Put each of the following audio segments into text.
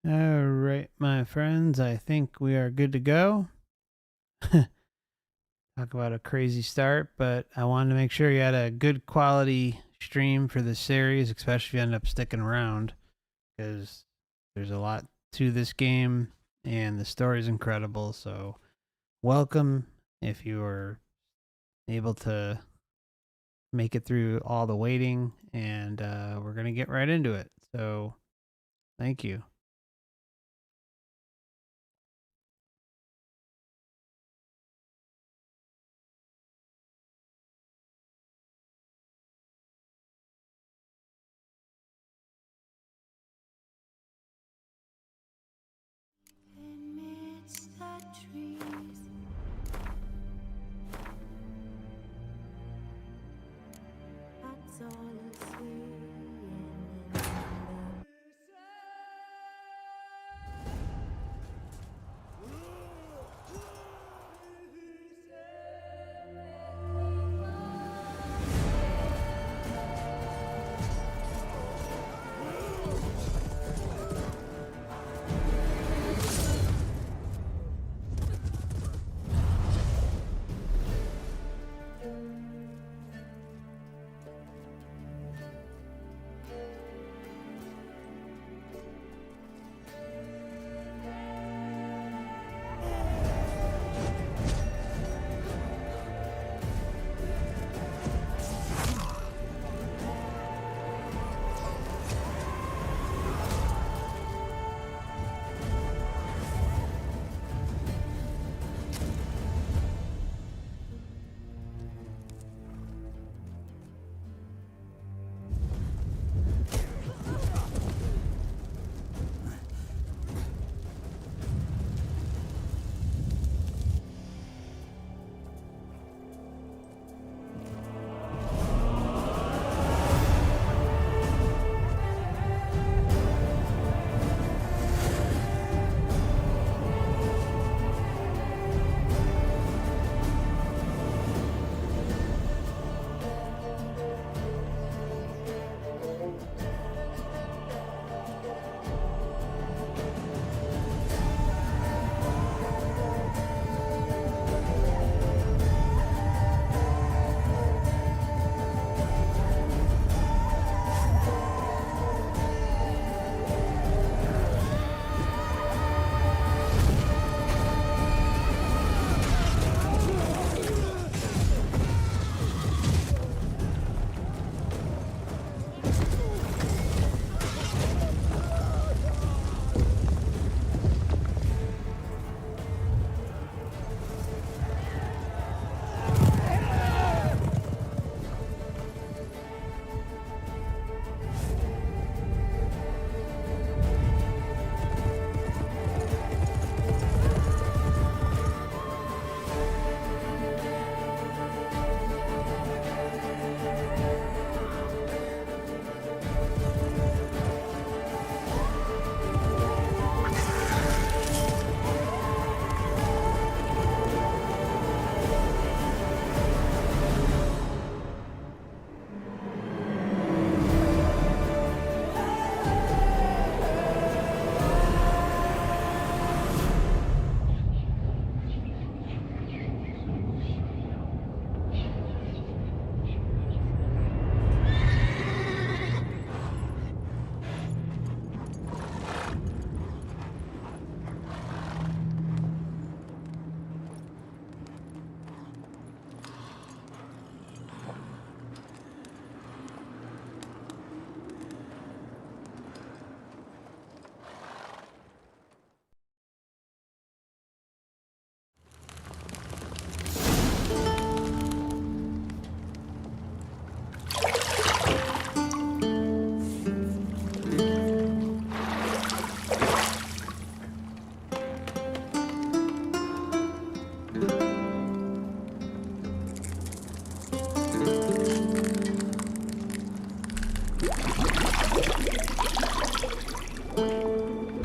All right, my friends, I think we are good to go. Talk about a crazy start, but I wanted to make sure you had a good quality stream for this series, especially if you end up sticking around, because there's a lot to this game and the story is incredible. So, welcome if you are able to make it through all the waiting, and we're going to get right into it. So, thank you. Amidst the trees, that's all I see.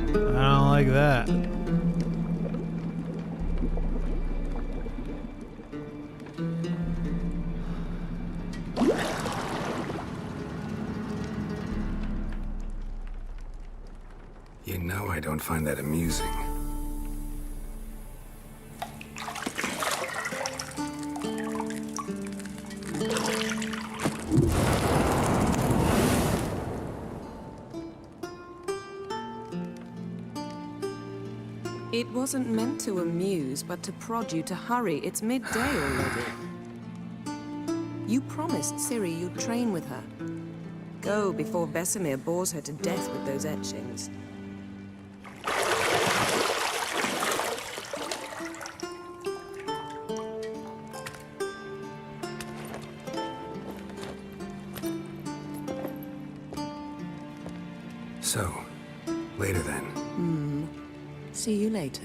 I don't like that. You know I don't find that amusing. It wasn't meant to amuse, but to prod you to hurry. It's midday already. You promised Ciri you'd train with her. Go before Vesemir bores her to death with those etchings. So, later then. See you later.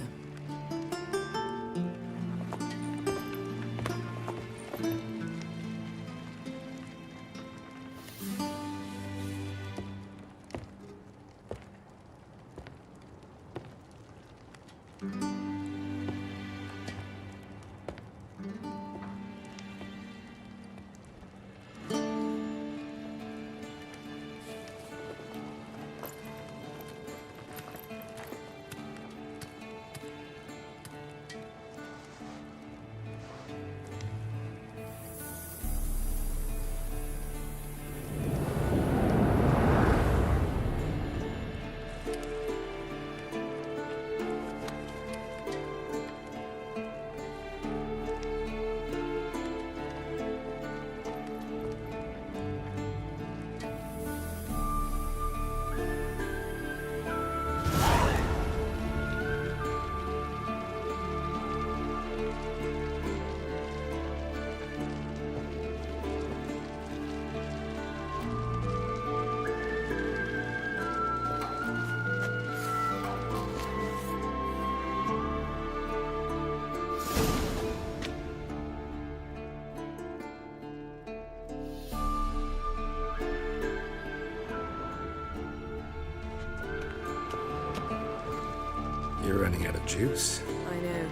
You're running out of juice. I know.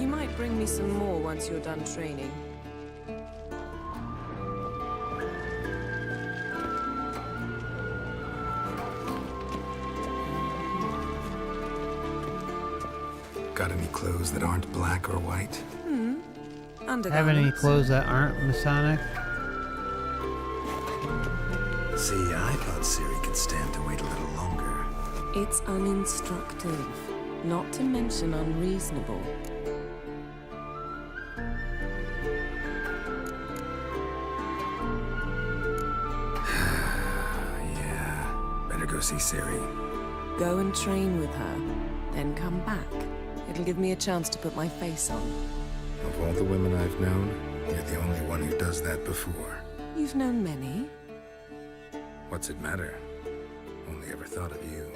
You might bring me some more once you're done training. Got any clothes that aren't black or white? Have any clothes that aren't Masonic? See, I thought Ciri could stand to wait a little longer. It's uninstructive, not to mention unreasonable. Yeah, better go see Ciri. Go and train with her, then come back. It'll give me a chance to put my face on. Of all the women I've known, you're the only one who does that before. You've known many. What's it matter? Only ever thought of you.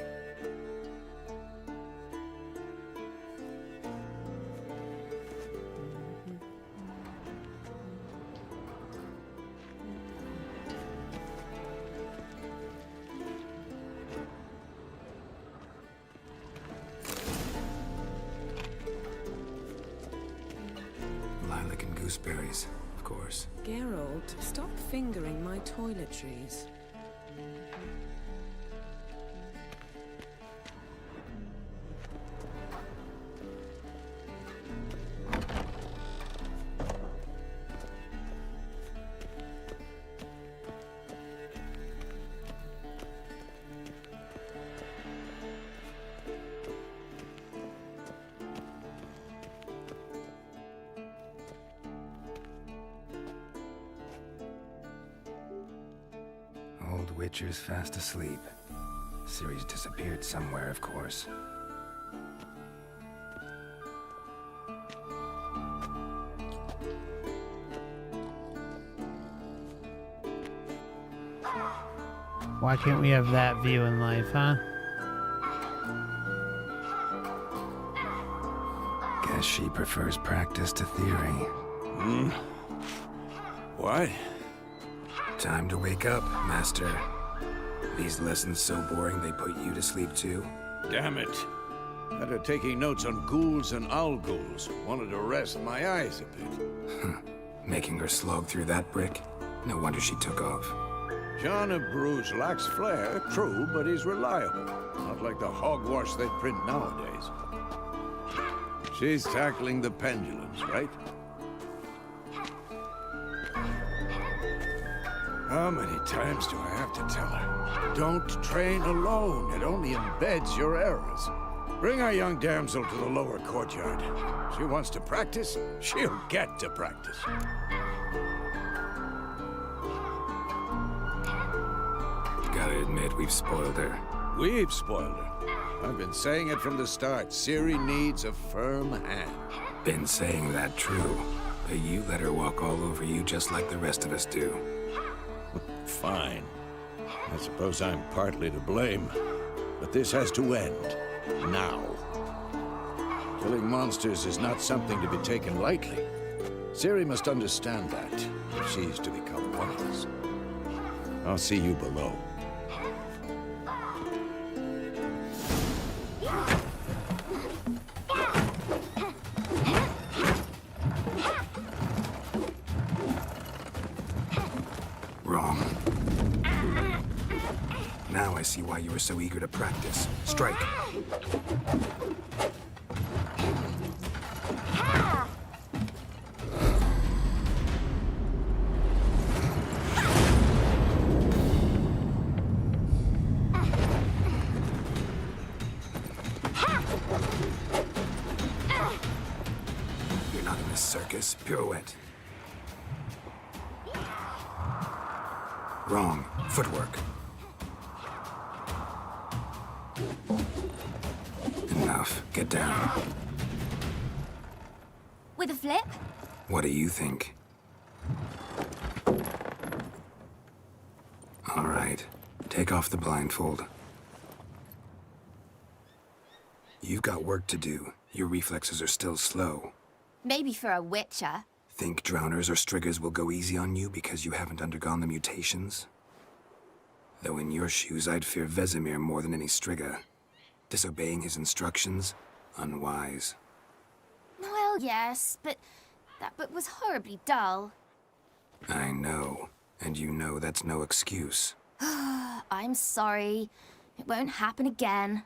Lilac and gooseberries, of course. Geralt, stop fingering my toiletries. Old Witcher's fast asleep. Ciri's disappeared somewhere, of course. Why can't we have that view in life, huh? Guess she prefers practice to theory. What? Time to wake up, Master. These lessons so boring they put you to sleep too? Damn it. After taking notes on ghouls and owl ghouls, wanted to rest my eyes a bit. Making her slog through that brick? No wonder she took off. John of Bruges lacks flair, true, but he's reliable. Not like the hogwash they print nowadays. She's tackling the pendulums, right? How many times do I have to tell her? Don't train alone. It only embeds your errors. Bring our young damsel to the lower courtyard. She wants to practice, she'll get to practice. Gotta admit, we've spoiled her. We've spoiled her. I've been saying it from the start. Ciri needs a firm hand. Been saying that true, but you let her walk all over you just like the rest of us do. Fine. I suppose I'm partly to blame. But this has to end. Now. Killing monsters is not something to be taken lightly. Ciri must understand that, if she's to become one of us. I'll see you below. Wrong. Now I see why you were so eager to practice. Strike. You're not in this circus. Pirouette. Wrong. Footwork. Enough. Get down. With a flip? What do you think? All right. Take off the blindfold. You've got work to do. Your reflexes are still slow. Maybe for a witcher. Think drowners or striggers will go easy on you because you haven't undergone the mutations? Though in your shoes, I'd fear Vesemir more than any strigger. Disobeying his instructions? Unwise. Well, yes, but that book was horribly dull. I know. And you know that's no excuse. I'm sorry. It won't happen again.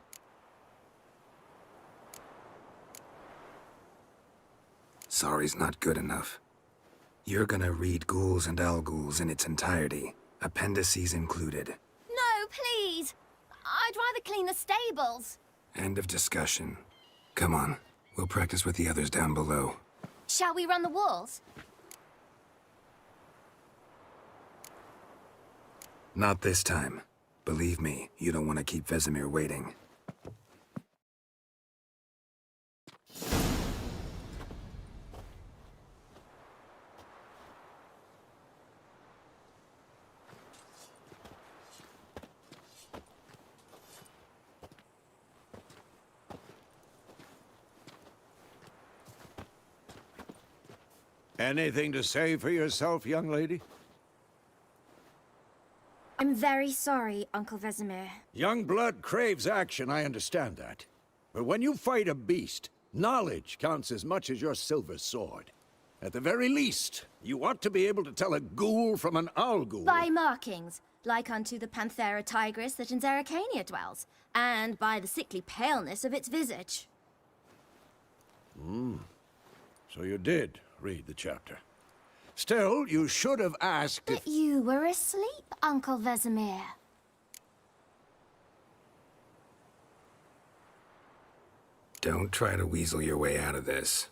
Sorry's not good enough. You're gonna read Ghouls and Alghouls in its entirety, appendices included. No, please! I'd rather clean the stables. End of discussion. Come on, we'll practice with the others down below. Shall we run the walls? Not this time. Believe me, you don't want to keep Vesemir waiting. Anything to say for yourself, young lady? I'm very sorry, Uncle Vesemir. Young blood craves action, I understand that. But when you fight a beast, knowledge counts as much as your silver sword. At the very least, you ought to be able to tell a ghoul from an alghoul. By markings, like unto the Panthera tigris that in Zeracania dwells, and by the sickly paleness of its visage. So you did read the chapter. Still, you should have asked if... But you were asleep, Uncle Vesemir. Don't try to weasel your way out of this.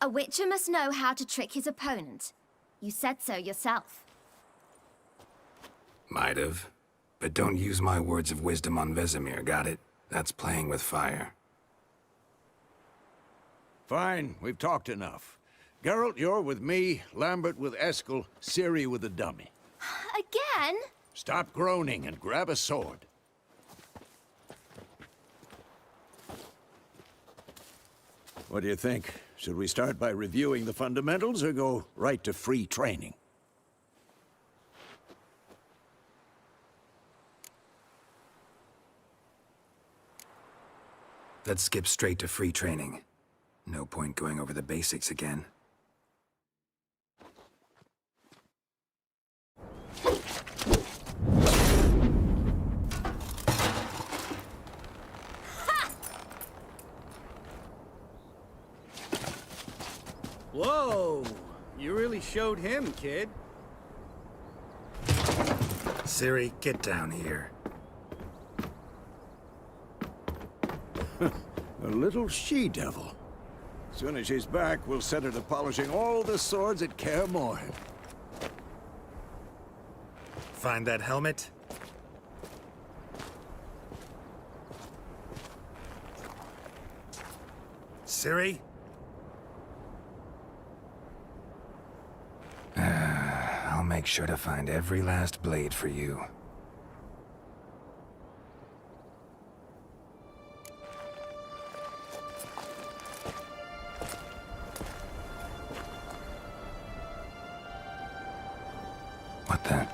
A witcher must know how to trick his opponent. You said so yourself. Might have. But don't use my words of wisdom on Vesemir, got it? That's playing with fire. Fine, we've talked enough. Geralt, you're with me, Lambert with Eskel, Ciri with the dummy. Again? Stop groaning and grab a sword. What do you think? Should we start by reviewing the fundamentals or go right to free training? Let's skip straight to free training. No point going over the basics again. Whoa! You really showed him, kid. Siri, get down here. A little she-devil. Soon as she's back, we'll set her to polishing all the swords at Kaer Morhen. Find that helmet? Siri? I'll make sure to find every last blade for you. What the?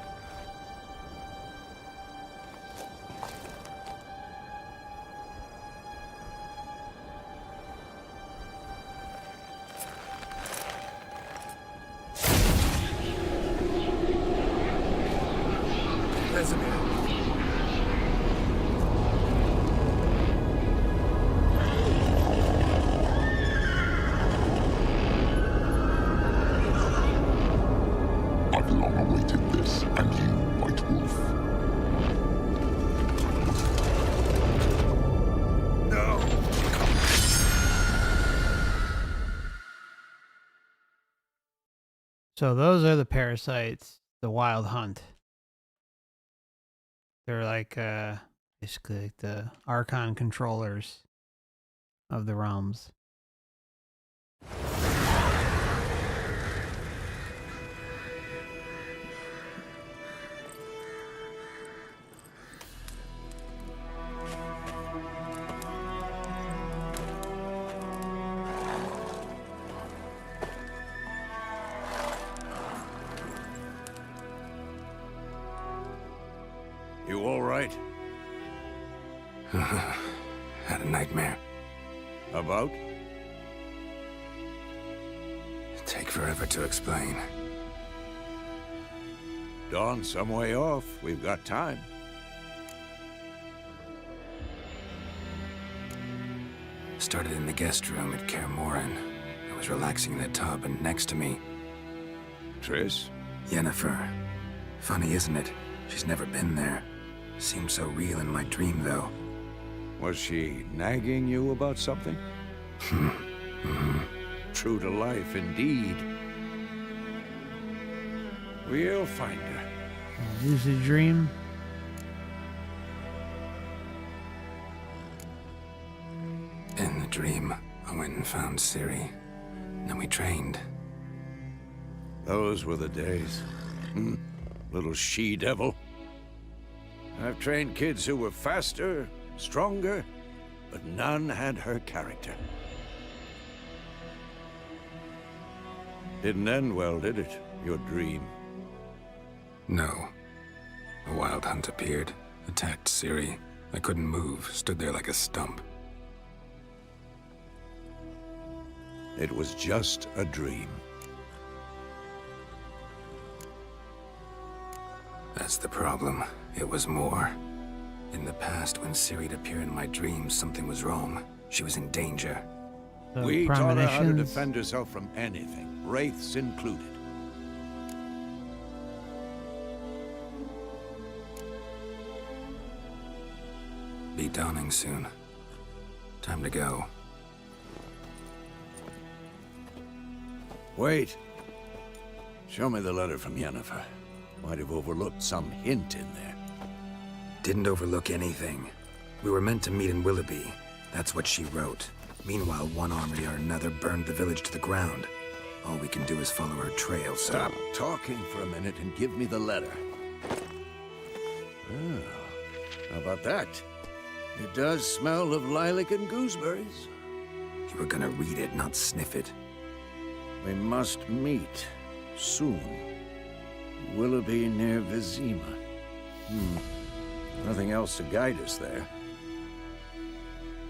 I've long awaited this, and you, White Wolf. No! So those are the parasites, the Wild Hunt. They're like basically like the Archon controllers of the realms. You all right? Had a nightmare. About? Take forever to explain. Dawn's some way off. We've got time. Started in the guest room at Kaer Morhen. I was relaxing in the tub, and next to me, Triss? Yennefer. Funny, isn't it? She's never been there. Seemed so real in my dream, though. Was she nagging you about something? True to life, indeed. We'll find her. Is this a dream? In the dream, I went and found Ciri. Then we trained. Those were the days. Little she-devil. I've trained kids who were faster, stronger, but none had her character. Didn't end well, did it? Your dream? No. A wild hunt appeared, attacked Ciri. I couldn't move, stood there like a stump. It was just a dream. That's the problem. It was more. In the past, when Ciri'd appear in my dreams, something was wrong. She was in danger. The We taught her how to premonitions? defend herself from anything, wraiths included. Be dawning soon. Time to go. Wait. Show me the letter from Yennefer. Might have overlooked some hint in there. Didn't overlook anything. We were meant to meet in Willoughby. That's what she wrote. Meanwhile, one army or another burned the village to the ground. All we can do is follow her trail, so... Stop talking for a minute and give me the letter. Oh, how about that? It does smell of lilac and gooseberries. You were gonna read it, not sniff it. We must meet soon. Willoughby near Vizima. Nothing else to guide us there.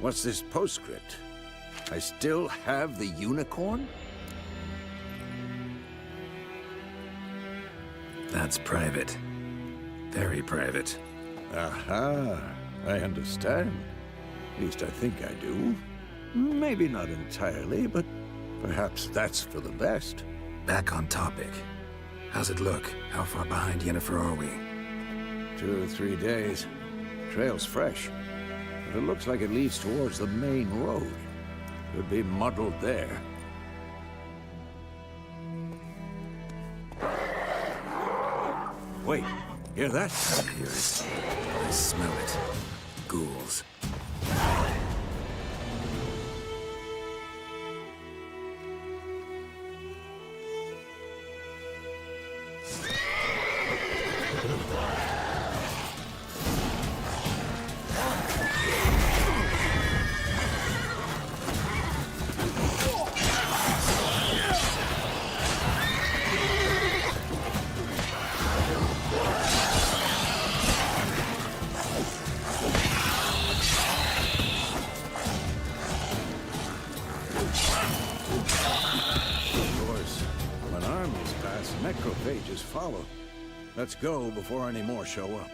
What's this postscript? I still have the unicorn? That's private. Very private. Aha, I understand. At least I think I do. Maybe not entirely, but Perhaps that's for the best. Back on topic. How's it look? How far behind Yennefer are we? 2 or 3 days. Trail's fresh, but it looks like it leads towards the main road. Could be muddled there. Wait, hear that? I hear it. I smell it. Ghouls. Necrophages follow. Let's go before any more show up.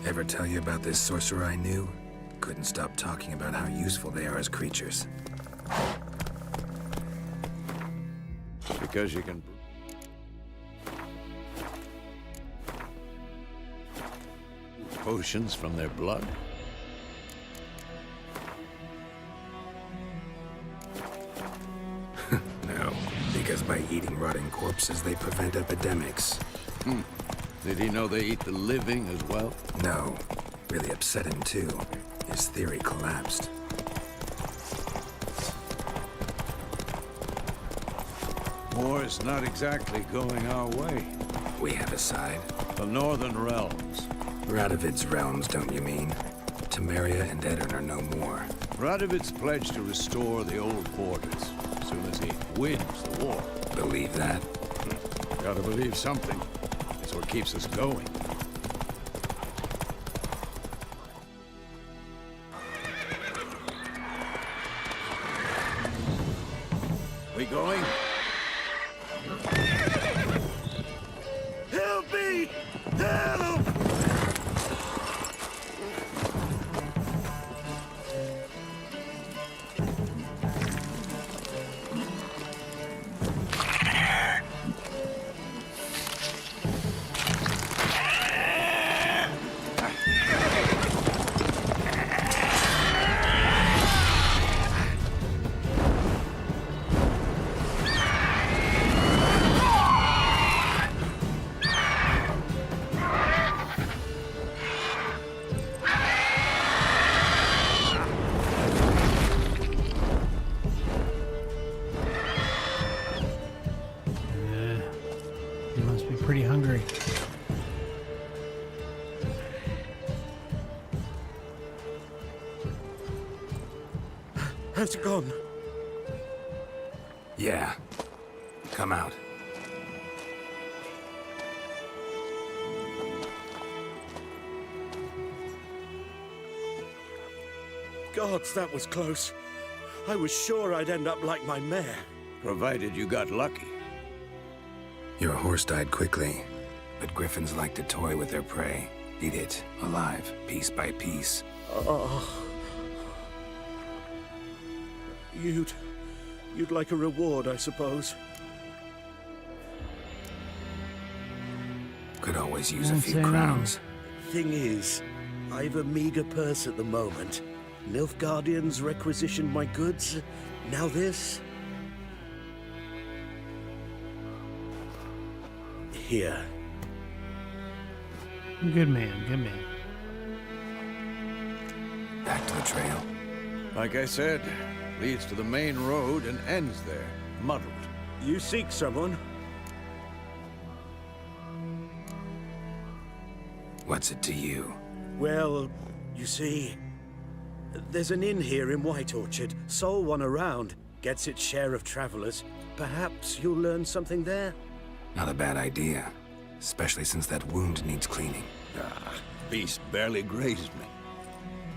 Ever tell you about this sorcerer I knew? Couldn't stop talking about how useful they are as creatures. Because you can... potions from their blood? No, because by eating rotting corpses, they prevent epidemics. Did he know they eat the living as well? No. Really upset him, too. His theory collapsed. War's not exactly going our way. We have a side. The Northern Realms. Radovid's realms, don't you mean? Temeria and Edirn are no more. Radovid's pledged to restore the old borders as soon as he wins the war. Believe that? Gotta believe something. It's what keeps us going. We going? Help me! Help! You must be pretty hungry. How's it gone? Yeah. Come out. Gods, that was close. I was sure I'd end up like my mare. Provided you got lucky. Your horse died quickly, but griffins like to toy with their prey. Eat it, alive, piece by piece. Oh. You'd like a reward, I suppose. Could always use a Don't few say no. crowns. Thing is, I've a meager purse at the moment. Nilfgaardians requisitioned my goods. Now this. Here. Good man, good man. Back to the trail. Like I said, leads to the main road and ends there, muddled. You seek someone? What's it to you? Well, you see, There's an inn here in White Orchard. Sole one around. Gets its share of travelers. Perhaps you'll learn something there? Not a bad idea. Especially since that wound needs cleaning. Ah, beast barely grazed me.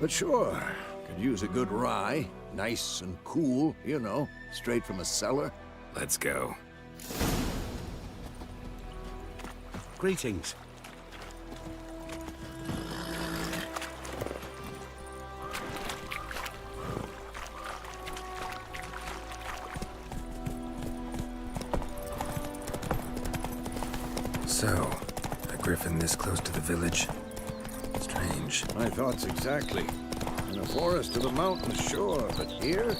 But sure, could use a good rye. Nice and cool, you know, straight from a cellar. Let's go. Greetings. So, a griffin this close to the village? Strange. My thoughts exactly. In a forest to the mountains, sure, but here?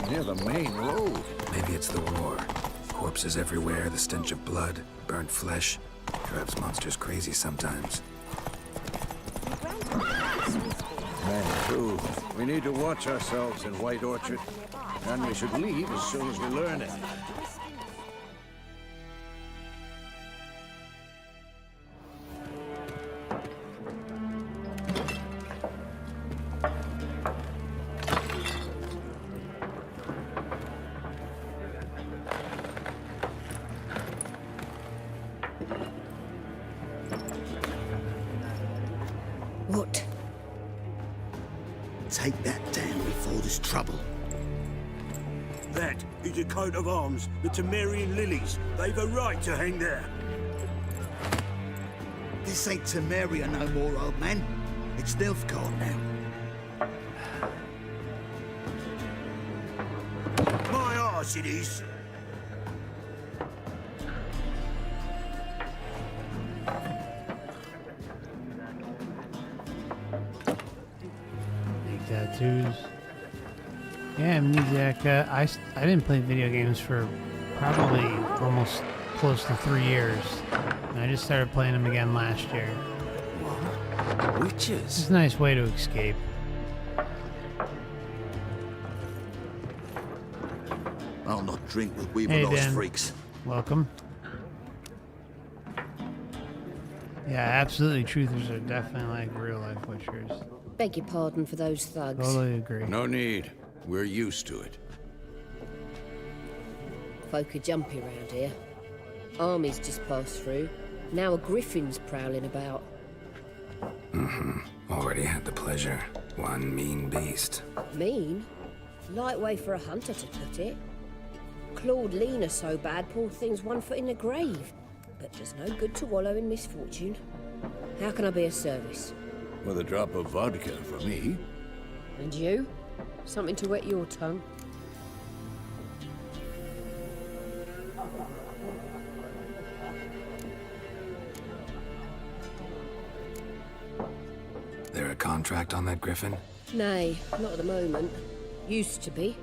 Near the main road. Maybe it's the war. Corpses everywhere, the stench of blood, burnt flesh. Drives monsters crazy sometimes. Man, too. We need to watch ourselves in White Orchard. And we should leave as soon as we learn it. What? Take that down before there's trouble. That is a coat of arms, the Temerian lilies. They've a right to hang there. This ain't Temeria no more, old man. It's Nilfgaard now. My arse it is. Big tattoos. Yeah, Amnesiac. I didn't play video games for probably almost close to 3 years. And I just started playing them again last year. What? Witches? It's a nice way to escape. I'll not drink with Hey, weevil-nosed Dan. freaks. Welcome. Yeah, absolutely. Truthers are definitely like real life witchers. Beg your pardon for those thugs. Totally agree. No need. We're used to it. Folk are jumpy round here. Armies just passed through. Now a griffin's prowling about. Already had the pleasure. One mean beast. Mean? Light way for a hunter to put it. Clawed Lena so bad, poor thing's 1 foot in the grave. But just no good to wallow in misfortune. How can I be of service? With a drop of vodka for me. And you? Something to wet your tongue? There a contract on that griffin? Nay, not at the moment. Used to be.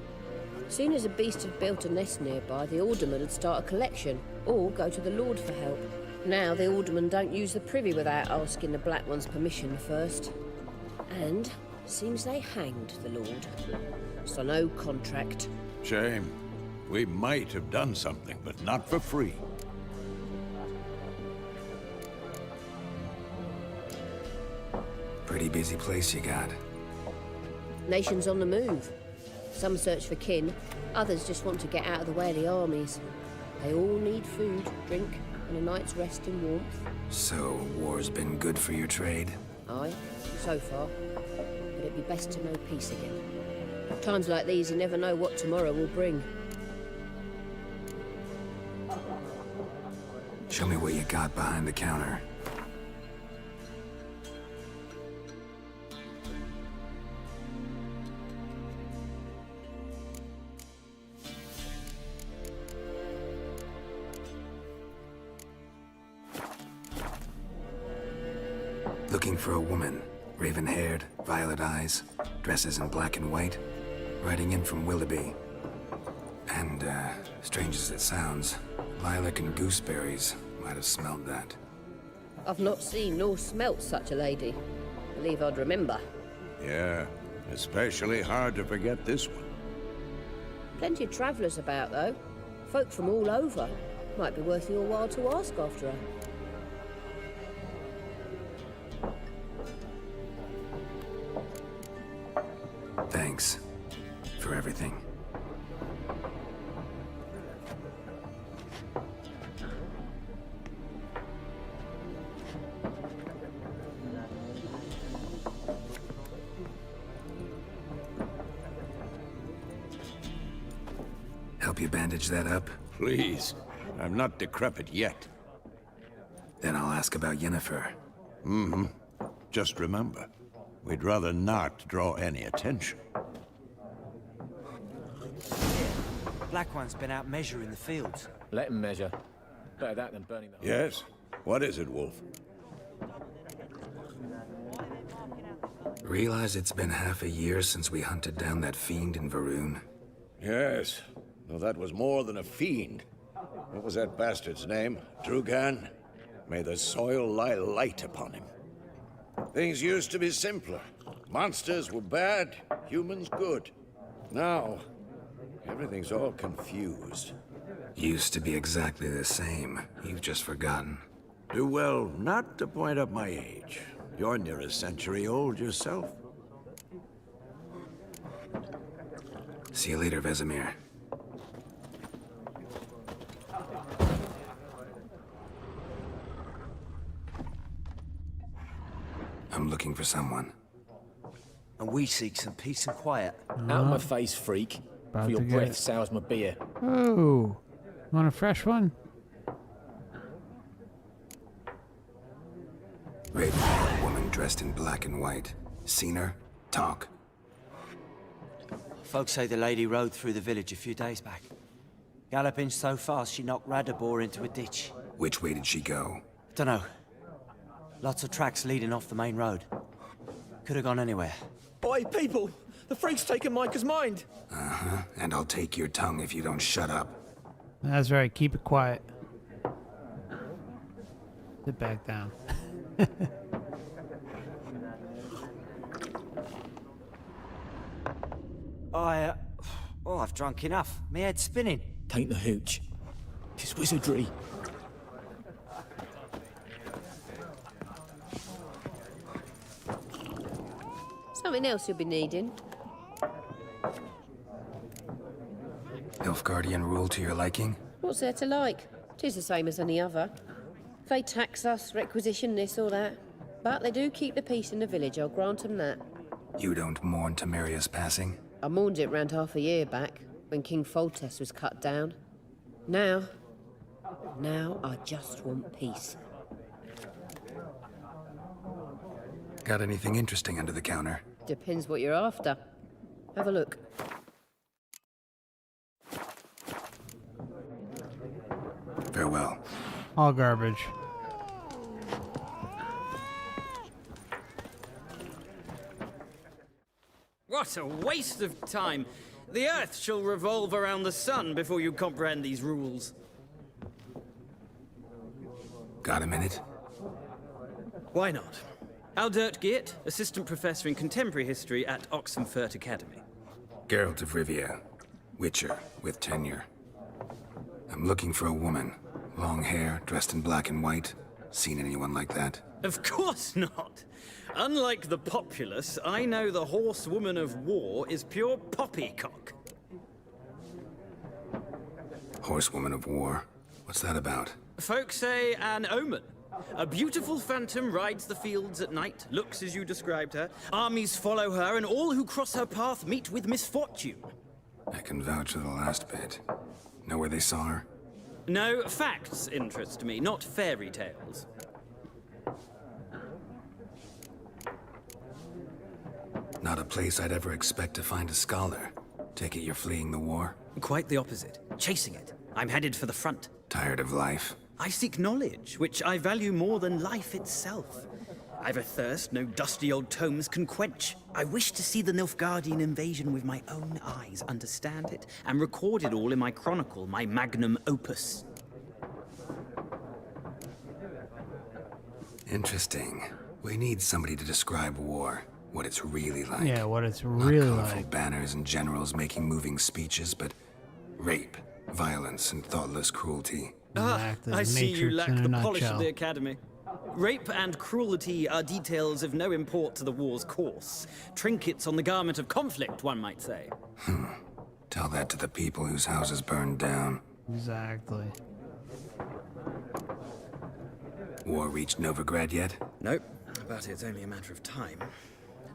Soon as a beast had built a nest nearby, the alderman would start a collection, or go to the lord for help. Now the alderman don't use the privy without asking the Black One's permission first. And seems they hanged the lord. So no contract. Shame. We might have done something, but not for free. Pretty busy place you got. Nations on the move. Some search for kin, others just want to get out of the way of the armies. They all need food, drink, and a night's rest in warmth. So, war's been good for your trade? Aye, so far. But it'd be best to know peace again. Times like these, you never know what tomorrow will bring. Show me what you got behind the counter. Looking for a woman. Raven-haired, violet eyes, dresses in black and white. Riding in from Willoughby. And, strange as it sounds, lilac and gooseberries might have smelled that. I've not seen nor smelt such a lady. Believe I'd remember. Yeah, especially hard to forget this one. Plenty of travellers about, though. Folk from all over. Might be worth your while to ask after her. Thanks for everything. Help you bandage that up? Please. I'm not decrepit yet. Then I'll ask about Yennefer. Mm-hmm. Just remember, we'd rather not draw any attention. Black One's been out measuring the fields. Let him measure. Better that than burning the... Yes? What is it, Wolf? Realize it's been half a year since we hunted down that fiend in Varun? Yes. Though that was more than a fiend. What was that bastard's name? Drugan? May the soil lie light upon him. Things used to be simpler. Monsters were bad, humans good. Now, everything's all confused. Used to be exactly the same. You've just forgotten. Do well not to point up my age. You're near a century old yourself. See you later, Vesemir. I'm looking for someone. And we seek some peace and quiet. Out of my face, freak. About For your to get- breath sours my beer. Oh, want a fresh one? Raven, a woman dressed in black and white. Seen her? Talk. Folks say the lady rode through the village a few days back. Galloping so fast she knocked Radabor into a ditch. Which way did she go? Dunno. Lots of tracks leading off the main road. Could have gone anywhere. Oi, people! The freak's taken Micah's mind! Uh-huh. And I'll take your tongue if you don't shut up. That's right. Keep it quiet. Sit back down. I've drunk enough. My head's spinning. Tain't the hooch. It's wizardry. Something else you'll be needing. Nilfgaardian rule to your liking? What's there to like? 'Tis the same as any other. They tax us, requisition this or that. But they do keep the peace in the village, I'll grant 'em that. You don't mourn Temeria's passing? I mourned it round half a year back, when King Foltest was cut down. Now I just want peace. Got anything interesting under the counter? Depends what you're after. Have a look. Farewell. All garbage. What a waste of time! The Earth shall revolve around the sun before you comprehend these rules. Got a minute? Why not? Aldert Geert, Assistant Professor in Contemporary History at Oxenfurt Academy. Geralt of Rivia. Witcher, with tenure. I'm looking for a woman. Long hair, dressed in black and white. Seen anyone like that? Of course not! Unlike the populace, I know the horsewoman of war is pure poppycock. Horsewoman of war? What's that about? Folks say an omen. A beautiful phantom rides the fields at night, looks as you described her. Armies follow her, and all who cross her path meet with misfortune. I can vouch for the last bit. Know where they saw her? No, facts interest me, not fairy tales. Not a place I'd ever expect to find a scholar. Take it you're fleeing the war? Quite the opposite. Chasing it. I'm headed for the front. Tired of life? I seek knowledge, which I value more than life itself. I've a thirst no dusty old tomes can quench. I wish to see the Nilfgaardian invasion with my own eyes, understand it, and record it all in my chronicle, my magnum opus. Interesting. We need somebody to describe war. What it's really like. Yeah, what it's really Not colorful like. banners and generals making moving speeches, but rape, violence, and thoughtless cruelty. Ah, Act as I see you Matrix lack in a the polish nutshell. of the academy. Rape and cruelty are details of no import to the war's course. Trinkets on the garment of conflict, one might say. Tell that to the people whose houses burned down. Exactly. War reached Novigrad yet? Nope, but it's only a matter of time.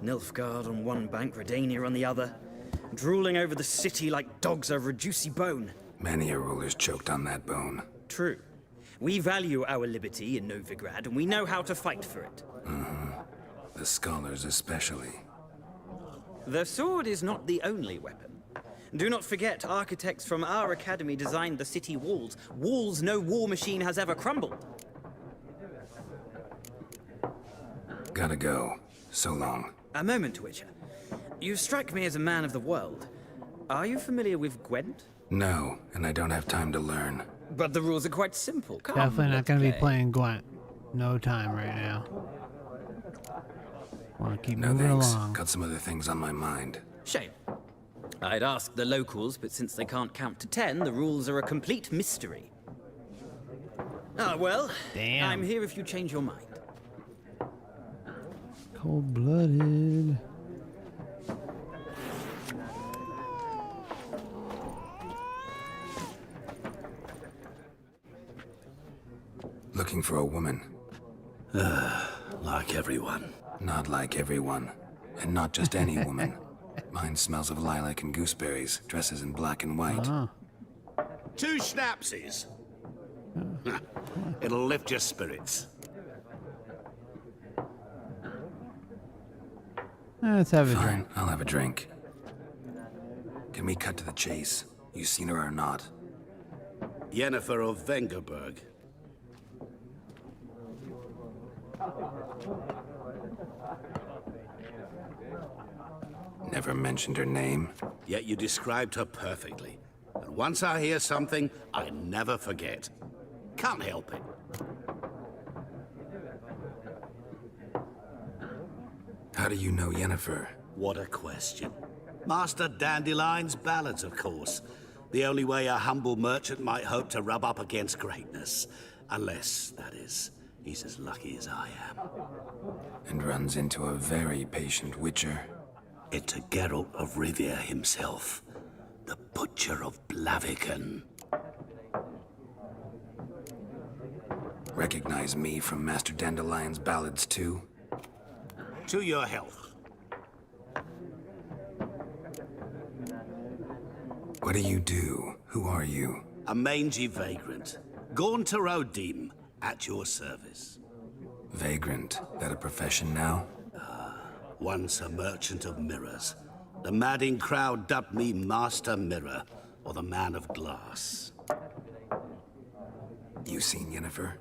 Nilfgaard on one bank, Redania on the other, drooling over the city like dogs over a juicy bone. Many a ruler's choked on that bone. True. We value our liberty in Novigrad, and we know how to fight for it. The scholars especially. The sword is not the only weapon. Do not forget, architects from our academy designed the city walls. Walls no war machine has ever crumbled. Gotta go. So long. A moment, Witcher. You strike me as a man of the world. Are you familiar with Gwent? No, and I don't have time to learn. But the rules are quite simple. Come, Definitely not let's going to be play. playing Gwent. No time right now. Want to keep No moving thanks. along. Got some other things on my mind. Shame. I'd ask the locals, but since they can't count to 10, the rules are a complete mystery. Ah, well, Damn. I'm here if you change your mind. Cold-blooded. Looking for a woman. Like everyone. Not like everyone. And not just any woman. Mine smells of lilac and gooseberries, dresses in black and white. 2 schnapsies. It'll lift your spirits. Let's have a Fine, drink. I'll have a drink. Can we cut to the chase? You seen her or not? Yennefer of Vengerberg. Never mentioned her name. Yet you described her perfectly. And once I hear something, I never forget. Can't help it. How do you know Yennefer? What a question. Master Dandelion's ballads, of course. The only way a humble merchant might hope to rub up against greatness. Unless, that is, he's as lucky as I am. And runs into a very patient witcher. Into Geralt of Rivia himself. The Butcher of Blaviken. Recognize me from Master Dandelion's ballads too? To your health. What do you do? Who are you? A mangy vagrant. Gaunter Odim, at your service. Vagrant. That a profession now? Once a merchant of mirrors. The madding crowd dubbed me Master Mirror, or the Man of Glass. You seen Yennefer?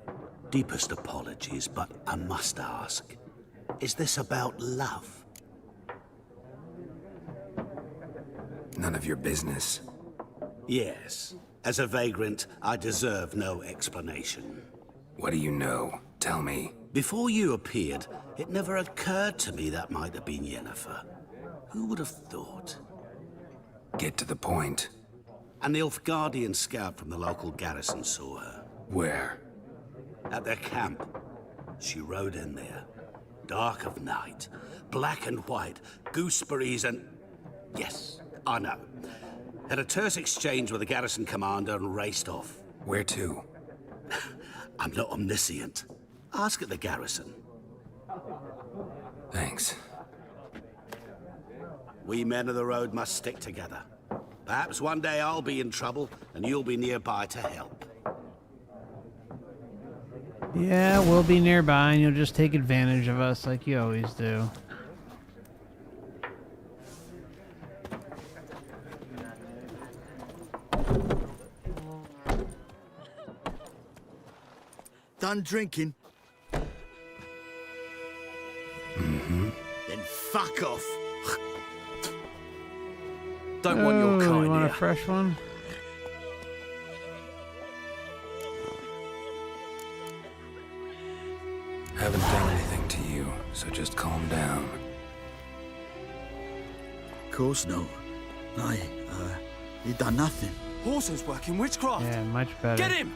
Deepest apologies, but I must ask. Is this about love? None of your business. Yes. As a vagrant, I deserve no explanation. What do you know? Tell me. Before you appeared, it never occurred to me that might have been Yennefer. Who would have thought? Get to the point. An Nilfgaardian scout from the local garrison saw her. Where? At their camp. She rode in there. Dark of night. Black and white. Gooseberries and... Yes, I know. Had a terse exchange with the garrison commander and raced off. Where to? I'm not omniscient. Ask at the garrison. Thanks. We men of the road must stick together. Perhaps one day I'll be in trouble and you'll be nearby to help. Yeah, we'll be nearby and you'll just take advantage of us like you always do. Done drinking? Mm-hmm. Then fuck off. Don't want your You kind want a here. fresh one? Haven't done anything to you, so just calm down. Of course no. He done nothing. Horson's working witchcraft. Yeah, much better. Get him!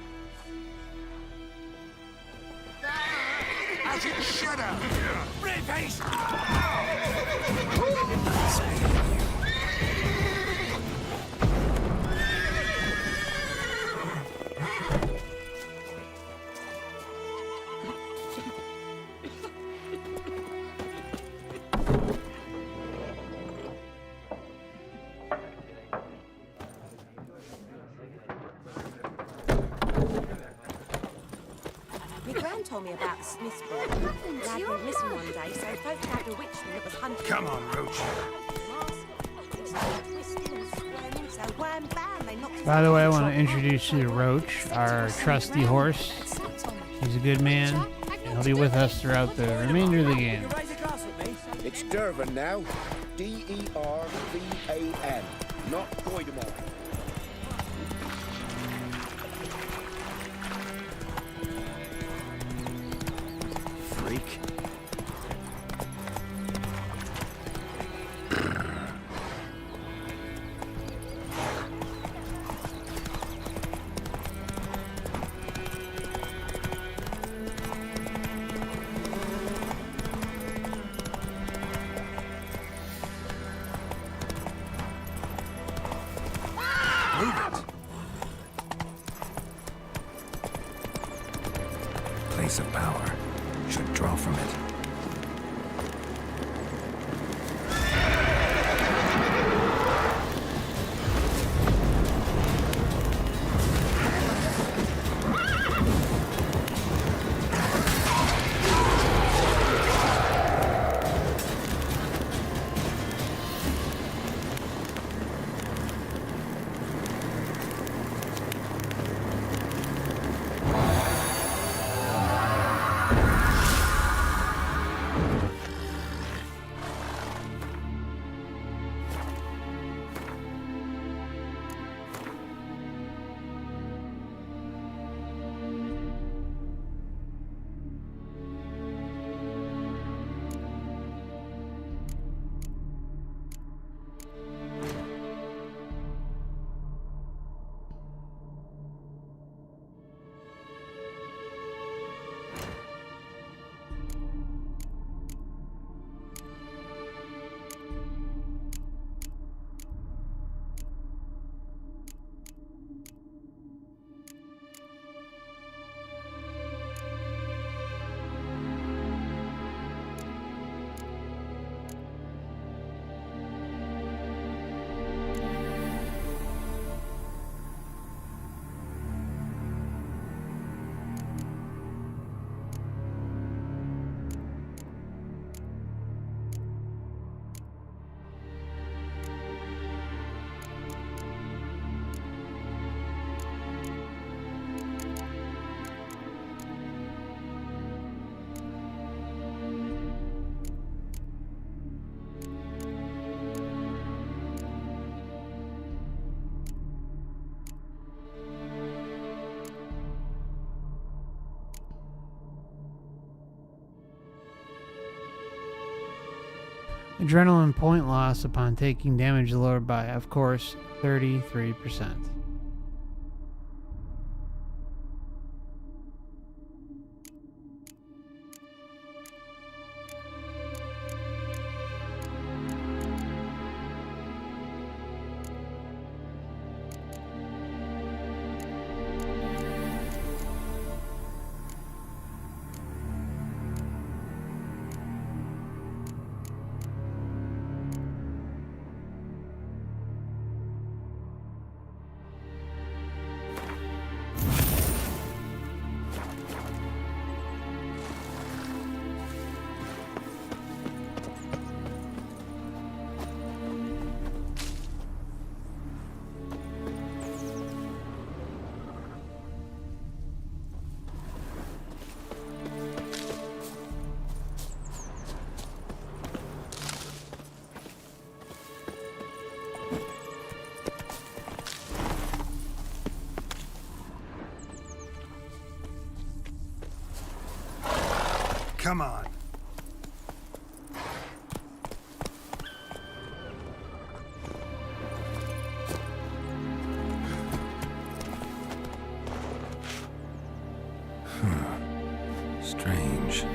fucking shit out of you! Repaste! My gran told me about the Smiths boy. Lad went missing one day, so folk had a witchman that was hunting. Come on, Roach. So wham bam, they knocked his By the way, I out. want to introduce you to Roach, our trusty horse. He's a good man, and he'll be with us throughout the remainder of the game. It's Dervan now. D-E-R-V-A-N. Not Doidemar. Freak. Move it. Place of power. Should draw from it. Adrenaline point loss upon taking damage lowered by, of course, 33%. Come on. Strange.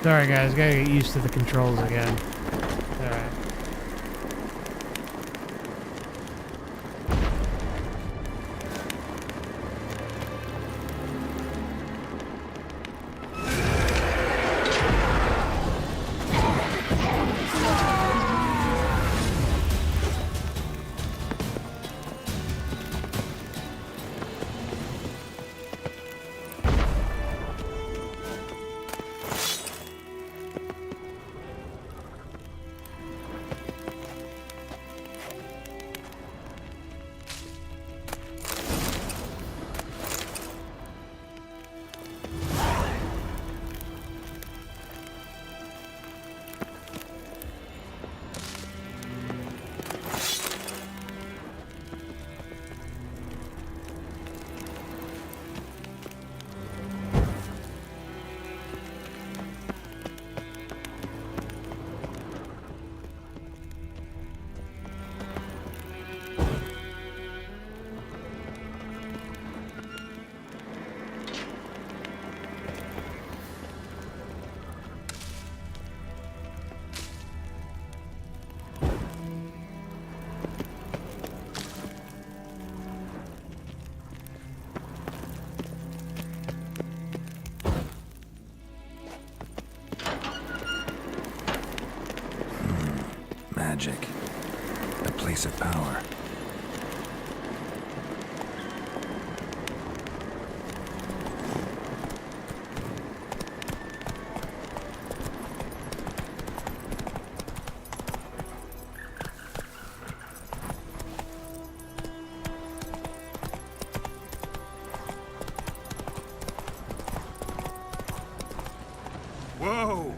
Sorry guys, gotta get used to the controls again. Alright. Magic. A place of power. Whoa!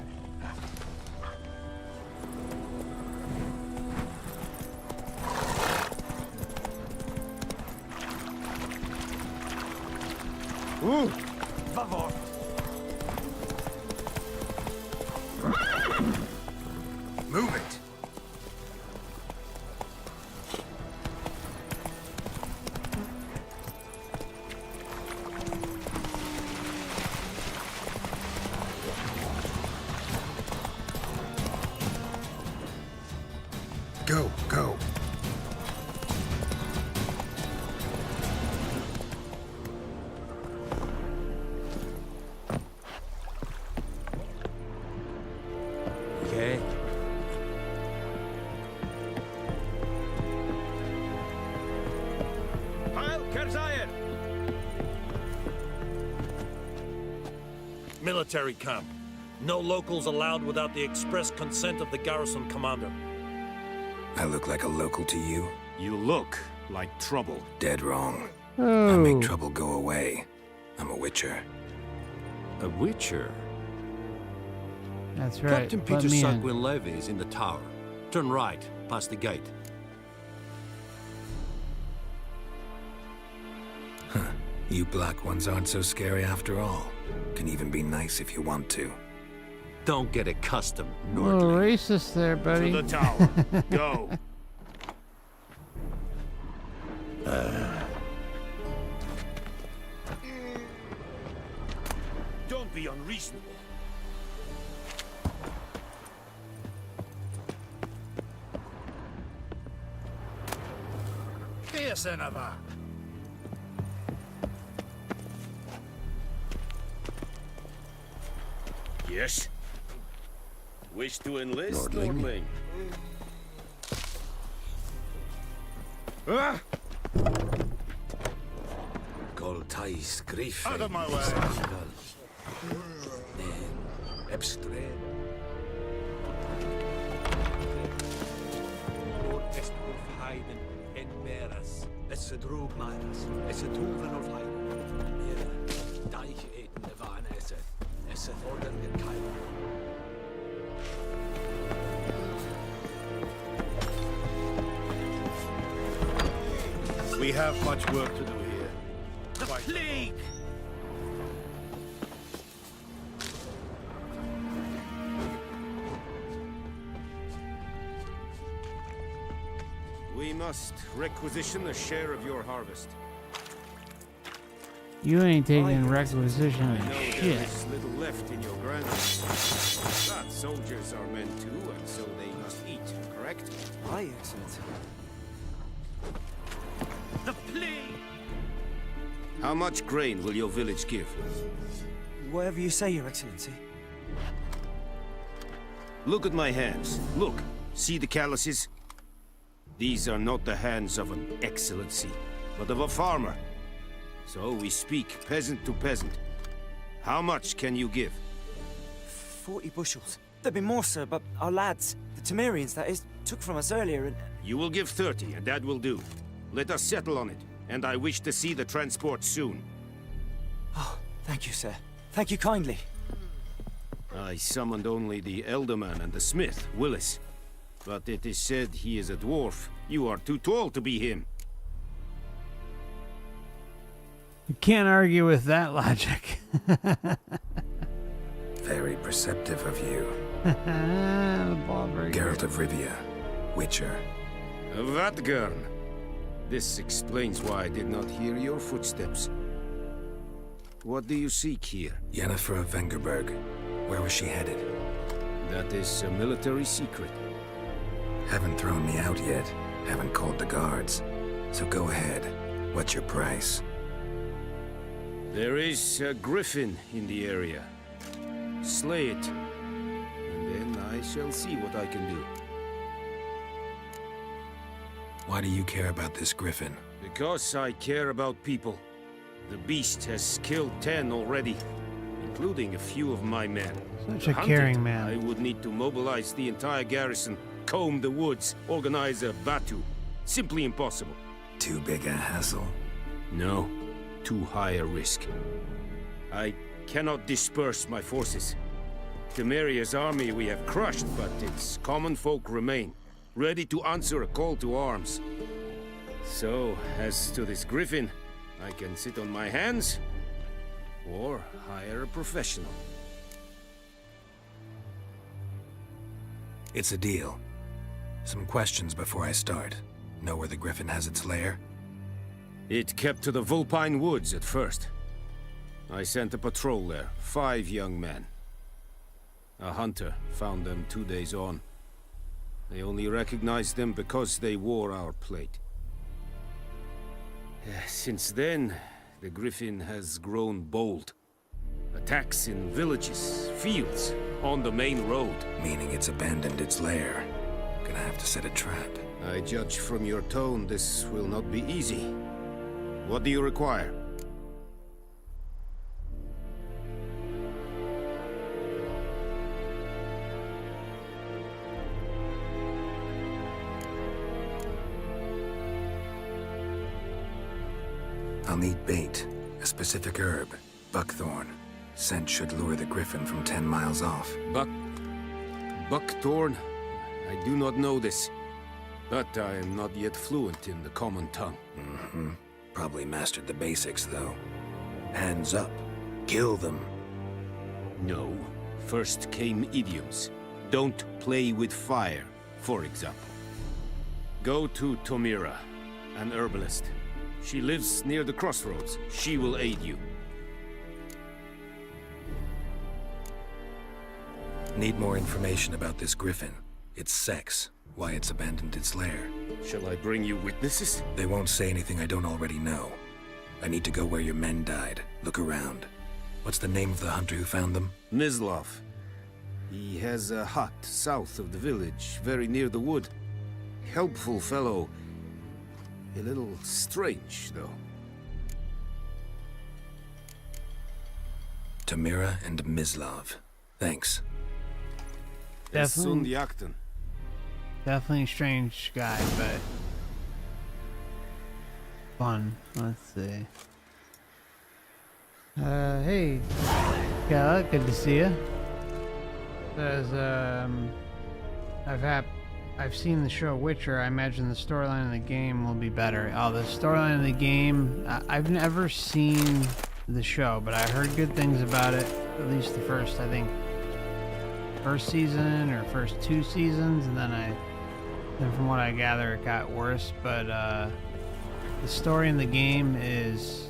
Ooh! Vavor! Move it! Go, go. Okay. Heil Kerzayer! Military camp. No locals allowed without the express consent of the garrison commander. I look like a local to you? You look like trouble. Dead wrong. I Oh. make trouble go away. I'm a witcher. A witcher? That's right. Captain Let Peter me in. Sugwin Levy is in the tower. Turn right, past the gate. You black ones aren't so scary after all. Can even be nice if you want to. Don't get accustomed, A little Nordling. racist there, buddy. To the tower. Go. Don't be unreasonable. Senava. Yes? Wish to enlist, Nordling? Nordling? Ah! Goltais grief. Out of my way. Ebstre. Est of Heiden en Meras. Es se drog Meras. Es se troven of Heiden. Mera. Deich eten de Waren esse. Es se fordern den Keiler. We have much work to do here. The plague! We must requisition a share of your harvest. You ain't taking requisition I of know shit. there is little left in your granaries. But soldiers are men too, and so they must eat, correct? Aye, Excellency. The plague! How much grain will your village give? Whatever you say, Your Excellency. Look at my hands. Look. See the calluses? These are not the hands of an excellency, but of a farmer. So we speak peasant to peasant. How much can you give? 40 bushels. There'd be more, sir, but our lads, the Temerians, that is, took from us earlier and... You will give 30, and that will do. Let us settle on it, and I wish to see the transport soon. Oh, thank you, sir. Thank you kindly. I summoned only the Elderman and the smith, Willis. But it is said he is a dwarf. You are too tall to be him. You can't argue with that logic. Very perceptive of you. Geralt of Rivia, Witcher. Vatgern. This explains why I did not hear your footsteps. What do you seek here? Yennefer of Vengerberg. Where was she headed? That is a military secret. Haven't thrown me out yet. Haven't called the guards. So go ahead. What's your price? There is a griffin in the area. Slay it, and then I shall see what I can do. Why do you care about this griffin? Because I care about people. The beast has killed 10 already, including a few of my men. Such To a hunt caring it, man. I would need to mobilize the entire garrison, comb the woods, organize a batu. Simply impossible. Too big a hassle? No. Too high a risk. I cannot disperse my forces. Temeria's army we have crushed, but its common folk remain, ready to answer a call to arms. So, as to this griffin, I can sit on my hands, or hire a professional. It's a deal. Some questions before I start. Know where the griffin has its lair? It kept to the Vulpine Woods at first. I sent a patrol there, 5 young men. A hunter found them 2 days on. They only recognized them because they wore our plate. Since then, the griffin has grown bold. Attacks in villages, fields, on the main road. Meaning it's abandoned its lair. Gonna have to set a trap. I judge from your tone this will not be easy. What do you require? I'll need bait, a specific herb, buckthorn. Scent should lure the griffin from 10 miles off. Buckthorn? I do not know this. But I am not yet fluent in the common tongue. Mm-hmm. Probably mastered the basics, though. Hands up. Kill them. No. First came idioms. Don't play with fire, for example. Go to Tomira, an herbalist. She lives near the crossroads. She will aid you. Need more information about this griffin. Its sex, why it's abandoned its lair. Shall I bring you witnesses? They won't say anything I don't already know. I need to go where your men died. Look around. What's the name of the hunter who found them? Mislav. He has a hut south of the village, very near the wood. Helpful fellow. A little strange, though. Tamira and Mislav. Thanks. Definitely a strange guy, but fun. Let's see. Hey, Gala, good to see you. Says, I've I've seen the show Witcher. I imagine the storyline of the game will be better. Oh, the storyline of the game, I've never seen the show, but I heard good things about it. At least the first, I think, first season or first 2 seasons, and then from what I gather, it got worse. But the story in the game is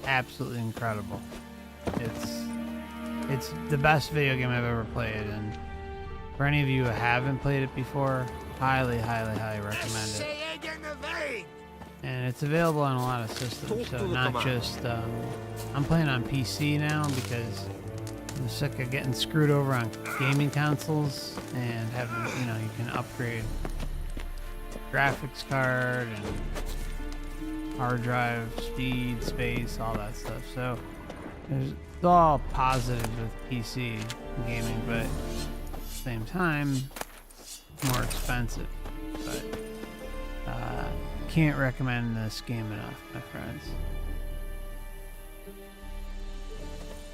absolutely incredible. It's the best video game I've ever played, and for any of you who haven't played it before, highly recommend it. And it's available on a lot of systems, so not just I'm playing on PC now because I'm sick of getting screwed over on gaming consoles and having, you can upgrade graphics card and hard drive speed, space, all that stuff. So it's all positives with PC gaming, but at the same time, more expensive. But can't recommend this game enough, my friends.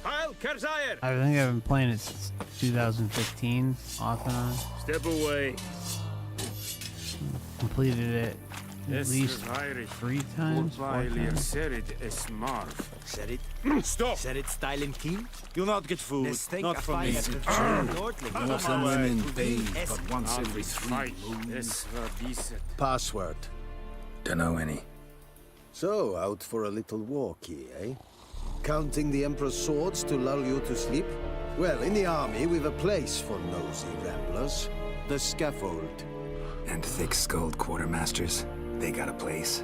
I think I've been playing it since 2015, off and on. Step away. Completed it at least 3 times. 4 times. Stop! Said it style and keen? You'll not get food. Not from me. Some women bathe but once every 3 moons. Password. Dunno any. So, out for a little walkie, eh? Counting the Emperor's swords to lull you to sleep? Well, in the army, we've a place for nosy ramblers. The scaffold. And thick-skulled quartermasters, they got a place.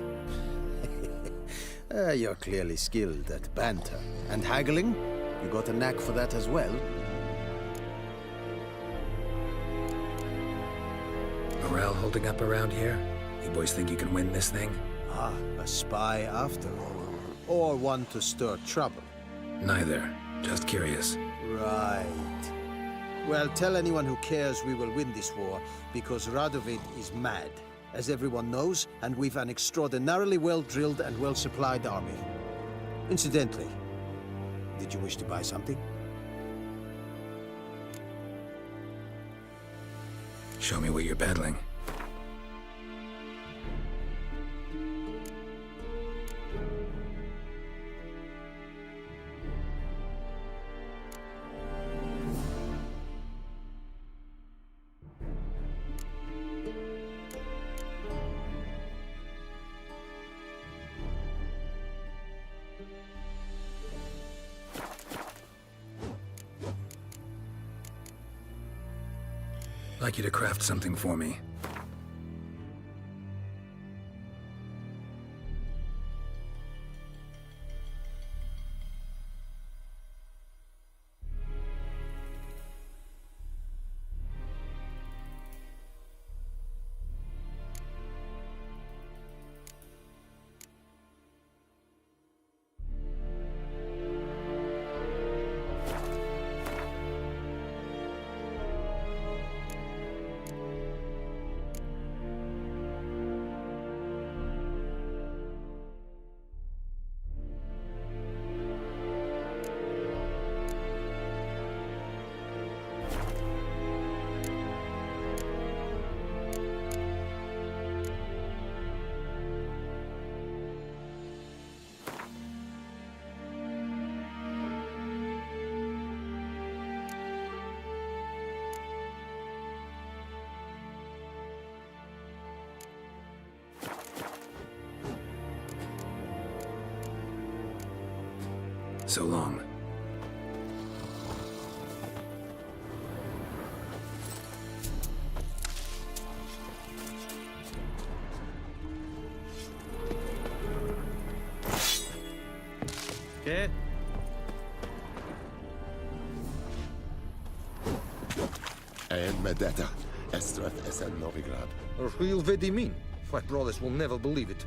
You're clearly skilled at banter. And haggling? You got a knack for that as well? Morale holding up around here? You boys think you can win this thing? Ah, a spy after all. Or one to stir trouble? Neither. Just curious. Right. Well, tell anyone who cares we will win this war, because Radovid is mad, as everyone knows, and we've an extraordinarily well-drilled and well-supplied army. Incidentally, did you wish to buy something? Show me what you're peddling. I'd like you to craft something for me. So long. Okay. And Medetta, Estreth Esen Novigrad. Real vedi mean. My brothers will never believe it.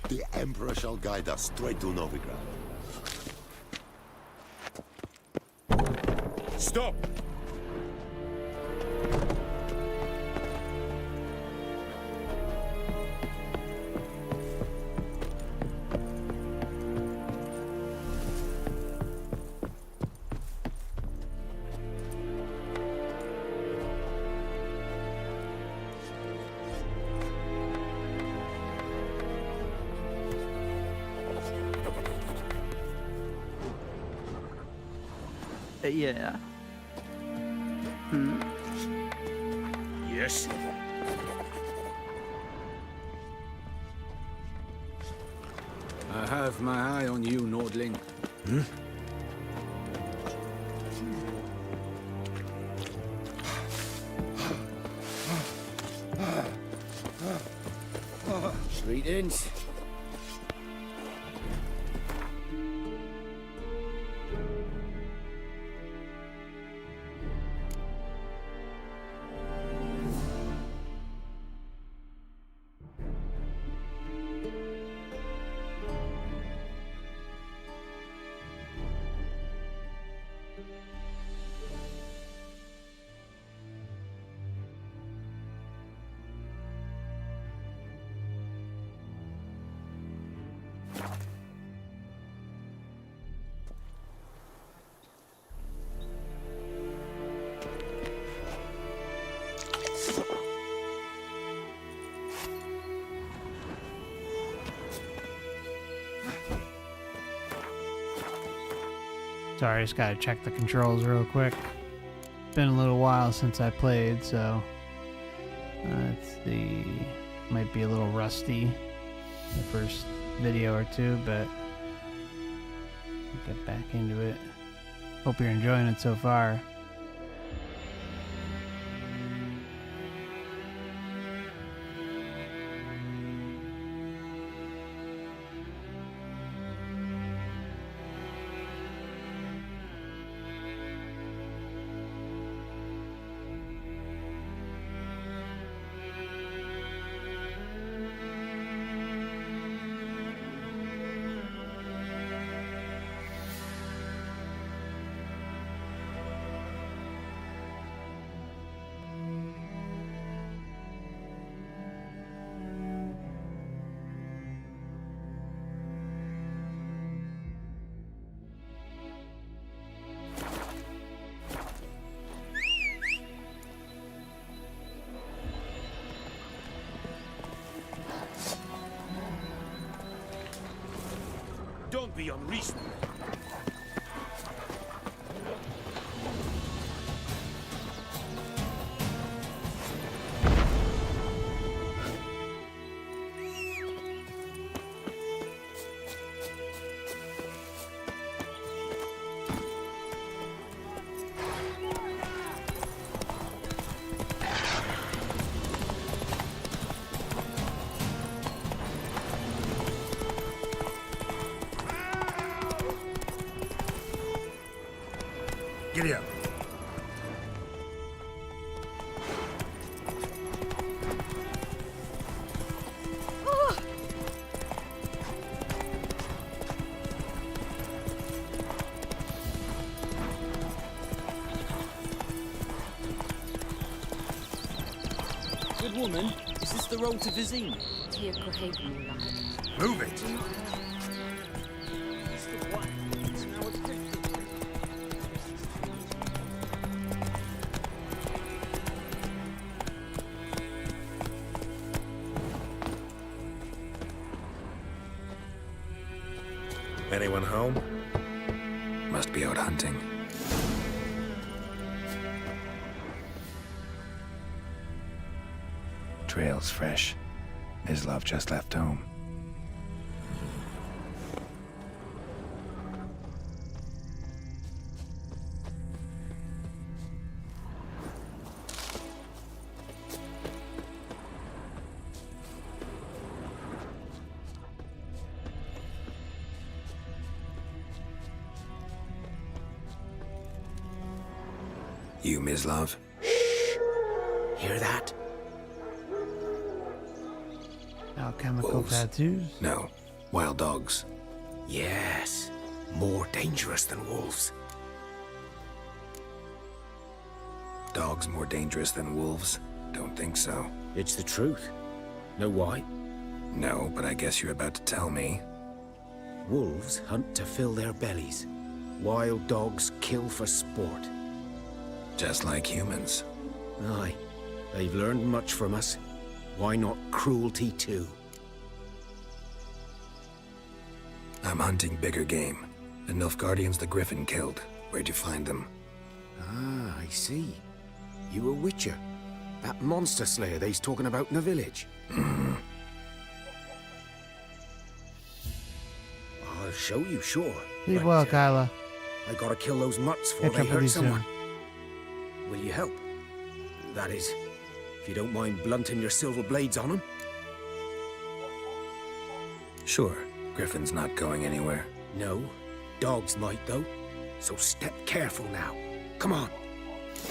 The Emperor shall guide us straight to Novigrad. Stop! Yeah. Yes? I have my eye on you, Nordling. Greetings. Sorry, I just gotta check the controls real quick. Been a little while since I played, so let's see. Might be a little rusty the first video or two, but get back into it. Hope you're enjoying it so far. Don't be unreasonable. Giddy up. Good woman, is this the road to Vizine? Move it. Anyone home? Must be out hunting. Trail's fresh. Mislav just left home. You, Mislav? Hear that? Alchemical Wolves? tattoos? No. Wild dogs. Yes. More dangerous than wolves. Dogs more dangerous than wolves? Don't think so. It's the truth. Know why? No, but I guess you're about to tell me. Wolves hunt to fill their bellies. Wild dogs kill for sport. Just like humans. Aye. They've learned much from us. Why not cruelty too? I'm hunting bigger game. The Nilfgaardians the Griffin killed. Where'd you find them? Ah, I see. You a witcher. That monster slayer they's talking about in the village. I'll show you, sure. Sleep well, Kyla. I gotta kill those mutts before Catch they up with hurt you someone. soon. Will you help? That is, if you don't mind blunting your silver blades on them. Sure. Griffin's not going anywhere. No. Dogs might, though. So step careful now. Come on.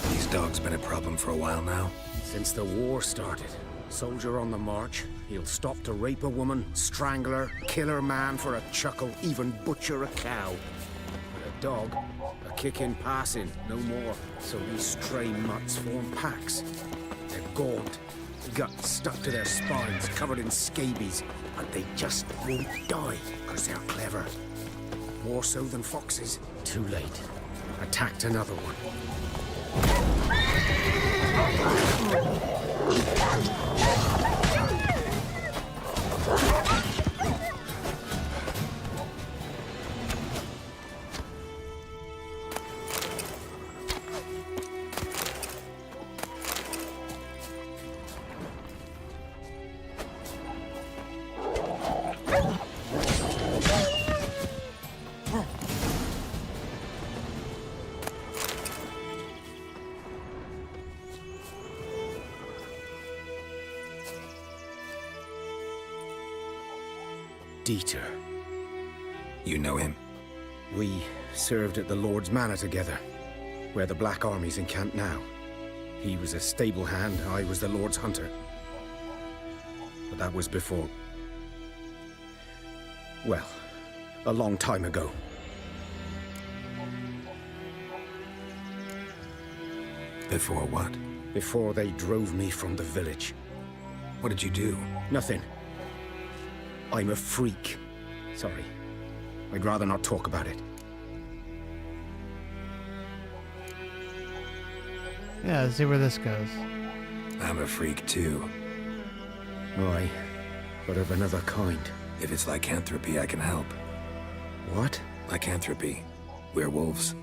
These dogs been a problem for a while now? Since the war started. Soldier on the march. He'll stop to rape a woman, strangle her, kill her man for a chuckle, even butcher a cow. But a dog, a kick in passing, no more. So these stray mutts form packs. They're gaunt, guts stuck to their spines, covered in scabies, but they just won't die, because they're clever. More so than foxes. Too late. Attacked another one. Dieter. You know him? We served at the Lord's Manor together, where the Black Army's encamped now. He was a stable hand, I was the Lord's hunter. But that was before... well, a long time ago. Before what? Before they drove me from the village. What did you do? Nothing. I'm a freak. Sorry. I'd rather not talk about it. Yeah, let's see where this goes. I'm a freak too. Aye, but of another kind. If it's lycanthropy, I can help. What? Lycanthropy. Werewolves.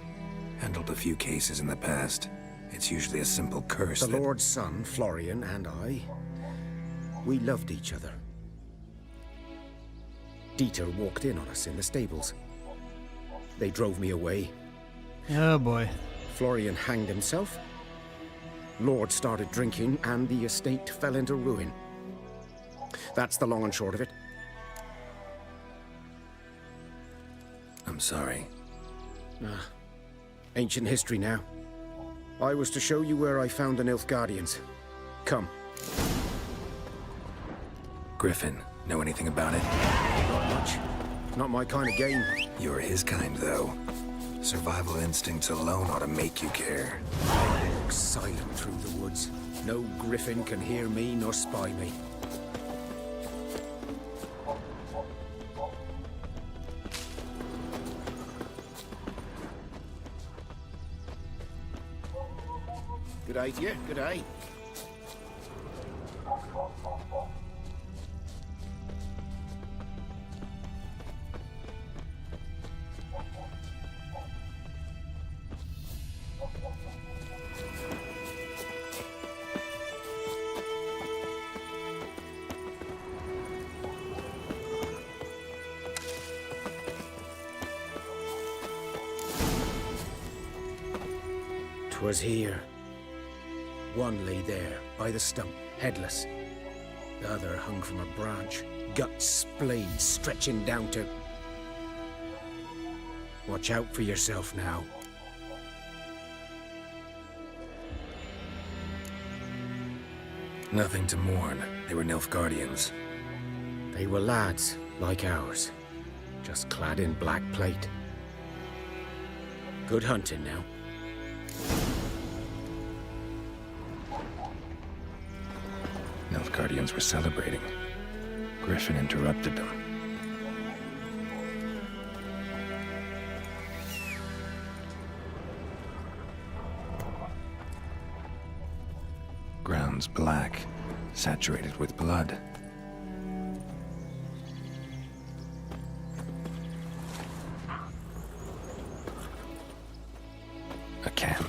Handled a few cases in the past. It's usually a simple curse The Lord's son, Florian, and I, we loved each other. Dieter walked in on us in the stables. They drove me away. Oh boy. Florian hanged himself. Lord started drinking, and the estate fell into ruin. That's the long and short of it. I'm sorry. Ah, ancient history now. I was to show you where I found the Nilfgaardians. Come. Griffin, know anything about it? Not much. Not my kind of game. You're his kind, though. Survival instincts alone ought to make you care. I walk silent through the woods. No griffin can hear me nor spy me. Good eye to you, good eye. 'Twas here. One lay there, by the stump, headless. The other hung from a branch, guts splayed, stretching down to... Watch out for yourself now. Nothing to mourn. They were Nilfgaardians. They were lads, Like ours, just clad in black plate. Good hunting now. Nilfgaardians were celebrating. Griffin interrupted them. Ground's black, saturated with blood. A camp.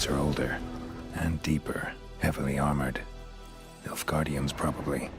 Are older and deeper, heavily armored. Nilfgaardians, probably.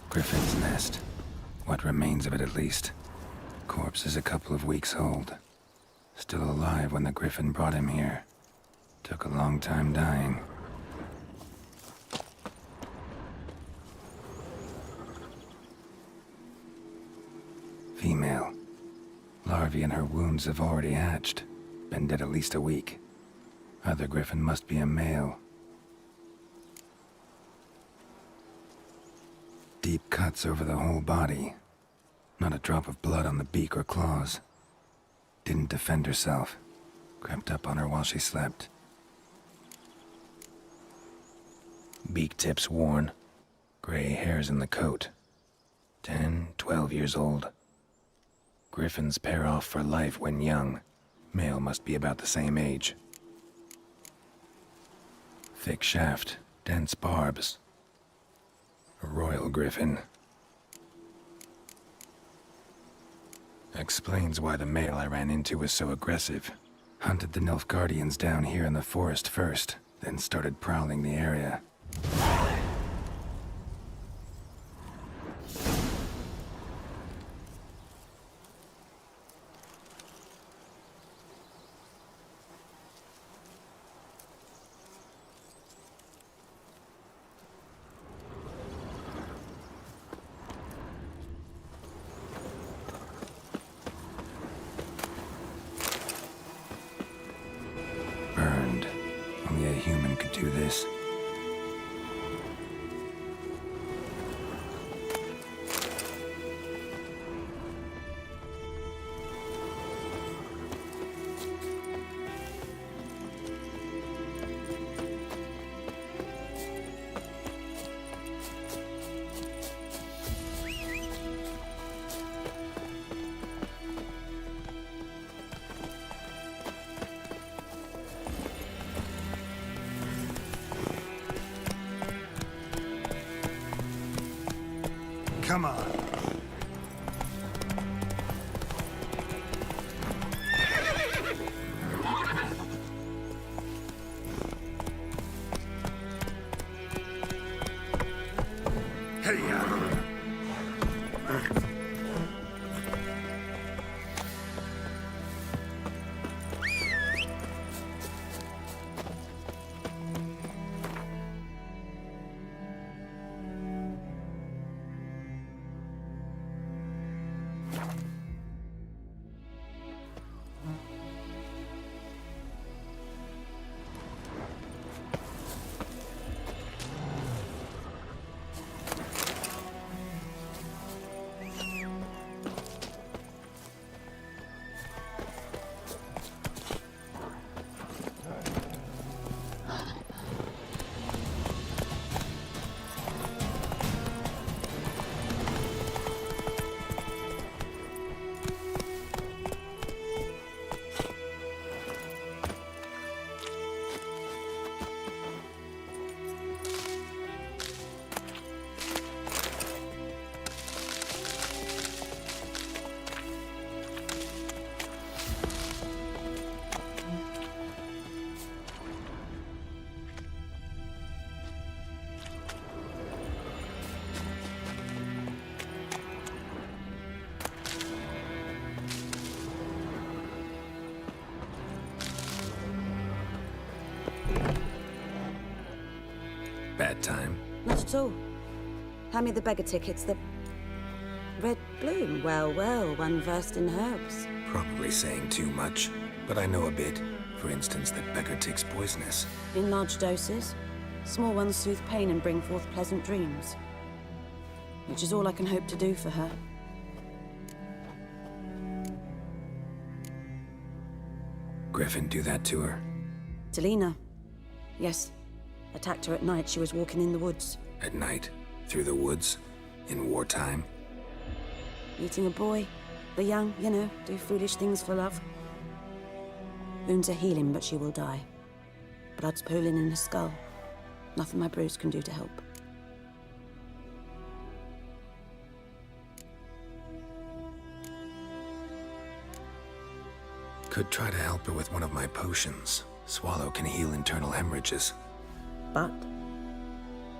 Griffin's nest. What remains of it, at least. Corpse is a couple of weeks old. Still alive when the Griffin brought him here. Took a long time dying. Female. Larvae in her wounds have already hatched. Been dead at least a week. Other Griffin must be a male. Deep cuts over the whole body. Not a drop of blood on the beak or claws. Didn't defend herself. Crept up on her while she slept. Beak tips worn. Gray hairs in the coat. 10, 12 years old. Griffins pair off for life when young. Male must be about the same age. Thick shaft, dense barbs. A royal griffin. Explains why the male I ran into was so aggressive. Hunted the Nilfgaardians down here in the forest first, then started prowling the area. Burned. Only a human could do this. Come on. Bad time. Not at all. Hand me the beggar tickets, the red bloom. Well, well, one versed in herbs. Probably saying too much, but I know a bit. For instance, that beggar tick's poisonous. In large doses. Small ones soothe pain and bring forth pleasant dreams. Which is all I can hope to do for her. Griffin do that to her? Delina. Yes. Attacked her at night. She was walking in the woods. At night? Through the woods? In wartime? Meeting a boy. The young, you know, do foolish things for love. Wounds are healing, but she will die. Blood's pooling in her skull. Nothing my bruise can do to help. Could try to help her with one of my potions. Swallow can heal internal hemorrhages. But?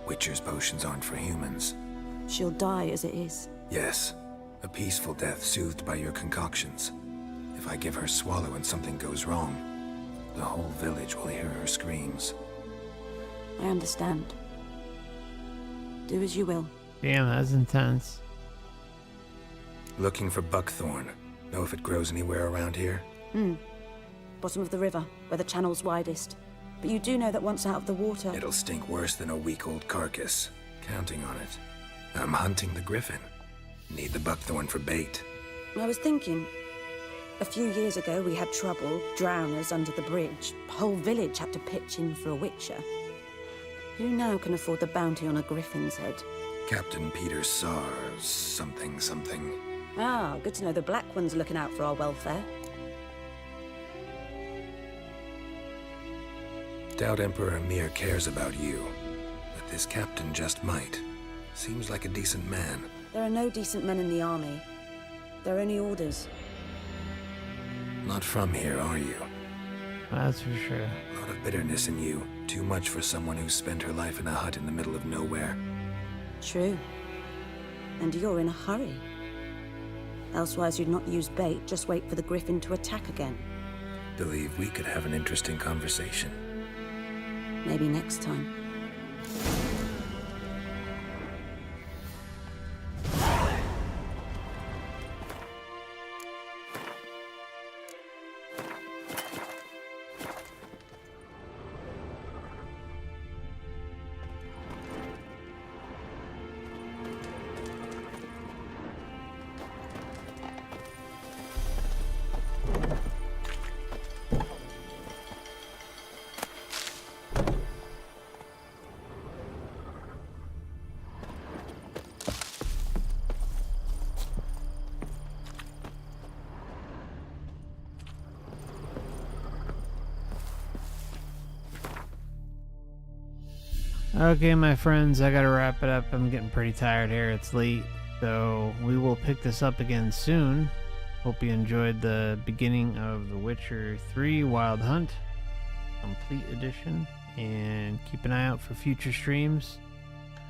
Witcher's potions aren't for humans. She'll die as it is. Yes. A peaceful death soothed by your concoctions. If I give her Swallow and something goes wrong, the whole village will hear her screams. I understand. Do as you will. Damn, that's intense. Looking for buckthorn. Know if it grows anywhere around here? Bottom of the river, where the channel's widest. But you do know that once out of the water... It'll stink worse than a week-old carcass. Counting on it. I'm hunting the griffin. Need the buckthorn for bait. I was thinking... A few years ago, we had trouble. Drowners under the bridge. The whole village had to pitch in for a witcher. Who now can afford the bounty on a griffin's head? Captain Peter Sars... something. Ah, good to know the Black One's looking out for our welfare. Doubt Emperor Emir cares about you, but this captain just might. Seems like a decent man. There are no decent men in the army. They're only orders. Not from here, are you? That's for sure. A lot of bitterness in you. Too much for someone who's spent her life in a hut in the middle of nowhere. True. And you're in a hurry. Elsewise you'd not use bait, just wait for the griffin to attack again. Believe we could have an interesting conversation. Maybe next time. Okay, my friends, I gotta wrap it up. I'm getting pretty tired here. It's late. So we will pick this up again soon. Hope you enjoyed the beginning of The Witcher 3 Wild Hunt Complete Edition, and keep an eye out for future streams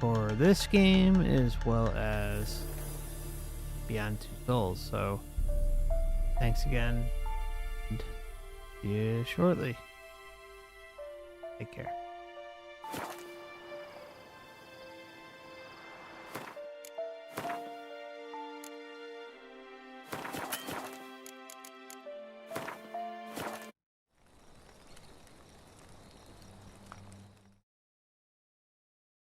for this game as well as Beyond Two Souls. So thanks again, and see you shortly. Take care.